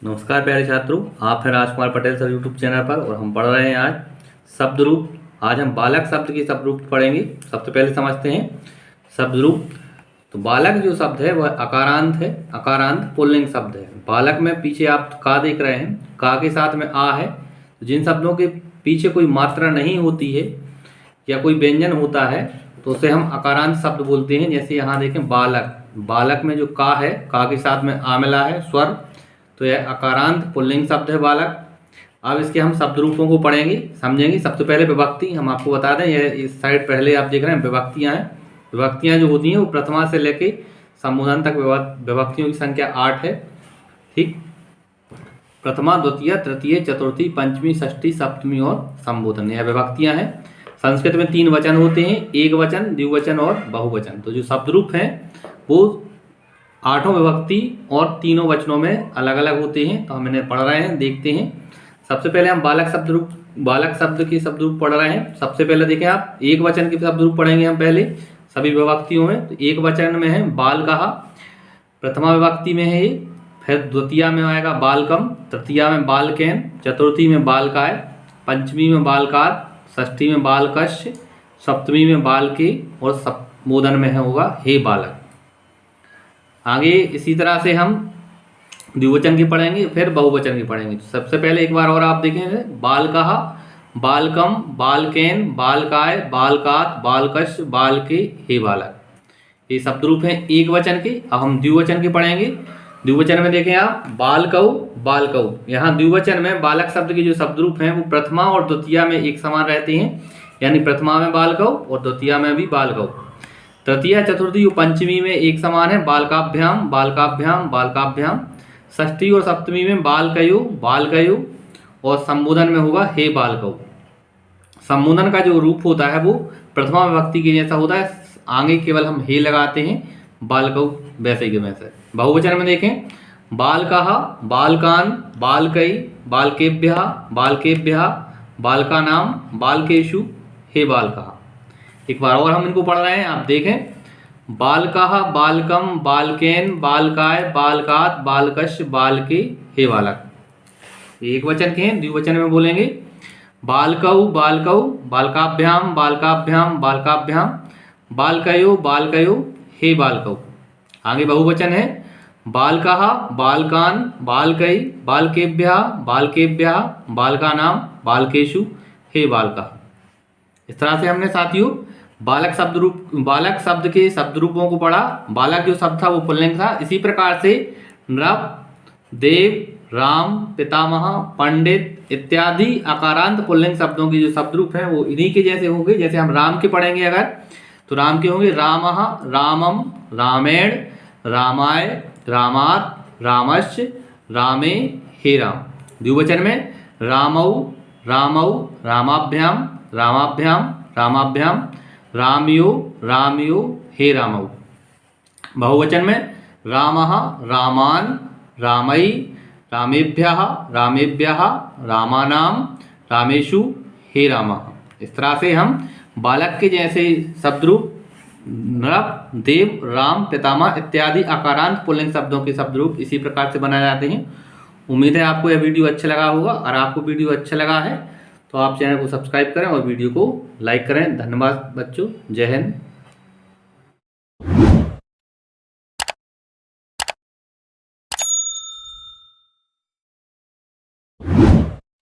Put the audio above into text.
नमस्कार प्यारे छात्रों, आप हैं Rajkumar Patel sir YouTube channel पर और हम पढ़ रहे हैं आज शब्द रूप। आज हम बालक शब्द की शब्द रूप पढ़ेंगे। सबसे पहले समझते हैं शब्द रूप। तो बालक जो शब्द है वह अकारांत है, अकारांत पुल्लिंग शब्द है। बालक में पीछे आप का देख रहे हैं, का के साथ में आ है। तो जिन शब्दों के पीछे कोई मात्रा नहीं होती है या कोई व्यंजन होता है तो उसे हम अकारांत शब्द बोलते हैं। जैसे यहाँ देखें बालक, बालक में जो का है, का के साथ में आ मिला है स्वर, तो यह अकारांत पुल्लिंग शब्द है बालक। अब इसके हम शब्द रूपों को पढ़ेंगे, समझेंगे। सबसे पहले विभक्ति हम आपको बता दें, यह इस साइड पहले आप देख रहे हैं विभक्तियां हैं। विभक्तियां जो होती हैं वो प्रथमा से लेके संबोधन तक विभक्तियों की संख्या 8 है। ठीक, प्रथमा, द्वितीय, तृतीय, चतुर्थी, पंचमी, षष्ठी, सप्तमी और संबोधन, यह विभक्तियां हैं। संस्कृत में 3 वचन होते हैं, एक वचन, द्विवचन और बहुवचन। तो जो शब्द रूप हैं वो 8 विभक्ति और 3 वचनों में अलग अलग होते हैं। तो हम इन्हें पढ़ रहे हैं, देखते हैं। सबसे पहले हम बालक शब्द रूप, बालक शब्द के शब्द रूप पढ़ रहे हैं। सबसे पहले देखें आप, एक वचन के शब्द रूप पढ़ेंगे हम पहले सभी विभक्तियों में। तो एक वचन में है बाल कहा, प्रथमा विभक्ति में है ये। फिर द्वितीया में आएगा बालकम, तृतीया में बालकेन, चतुर्थी में बालकाय, पंचमी में बालकार, षष्ठी में बालकश, सप्तमी में बालके और संबोधन में होगा हे बालक। आगे इसी तरह से हम द्विवचन की पढ़ेंगे, फिर बहुवचन की पढ़ेंगे। तो सबसे पहले एक बार और आप देखेंगे, बाल कहा, बालकम, बालकेन, बालकाय, बालकात, बालकश, बालके, हे बालक। ये शब्द रूप हैं एक वचन के। अब हम द्विवचन के पढ़ेंगे। द्विवचन में देखें आप, बालकऊ, बालकऊ। यहाँ द्विवचन में बालक शब्द के जो शब्द रूप हैं वो प्रथमा और द्वितीया में एक समान रहते हैं, यानी प्रथमा में बालकऊ और द्वितीया में भी बालकऊ। तृतीया, चतुर्थी और पंचमी में एक समान है, बालकाभ्याम, बालकाभ्याम, बालकाभ्याम। षष्ठी और सप्तमी में बालकयो, बालकयो और संबोधन में होगा हे बालकऊ। संबोधन का जो रूप होता है वो प्रथमा विभक्ति के जैसा होता है, आगे केवल हम हे लगाते हैं, बालकऊ वैसे के वैसे। बहुवचन में देखें, बालकाहा, बालकान, बालकई, बालकेभ्यः, बालकेभ्यः, बालकानाम, बालकेषु, हे बालकाः। एक बार और हम इनको पढ़ रहे हैं, आप देखें, बालकाः, बालकम, बालकेन, बालकाय, बालकात, बालकश, बालके, हे बालक। एक वचन के हैं, द्विवचन में बोलेंगे, बालकऊ, बालकऊ, बालकाभ्याम, बालकाभ्याम, बालकाभ्याम, बालकयो, बालकयो, हे बालकऊ। आगे बहुवचन है, बालकाः, बालकान, बालकई, बालकेभ्यः, बालकेभ्यः, बालकानाम, बालकेषु, हे बालकाः। इस तरह से हमने साथियों बालक शब्द रूप, बालक शब्द के शब्द रूपों को पढ़ा। बालक जो शब्द था वो पुल्लिंग था। इसी प्रकार से नृप, देव, राम, पितामह, पंडित इत्यादि अकारांत पुल्लिंग शब्दों के जो शब्द रूप हैं वो इन्हीं के जैसे होंगे। जैसे हम राम के पढ़ेंगे अगर, तो राम के होंगे रामः, रामम, रामेण, रामाय, रामात, रामश्च, रामे, हे राम। द्विवचन में रामौ, रामौ, रामाभ्याम, रामाभ्याम, रामाभ्याम, रामयो, रामयो, हे रामौ। बहुवचन में रामः, रामान, रामई, रामेभ्यः, रामेभ्यः, रामानाम, रामेषु, हे रामः। इस तरह से हम बालक के जैसे शब्द रूप नृप, देव, राम, पितामह इत्यादि अकारांत पुल्लिंग शब्दों के शब्द रूप इसी प्रकार से बनाए जाते हैं। उम्मीद है आपको यह वीडियो अच्छा लगा होगा। और आपको वीडियो अच्छा लगा है तो आप चैनल को सब्सक्राइब करें और वीडियो को लाइक करें। धन्यवाद बच्चों, जय हिंद।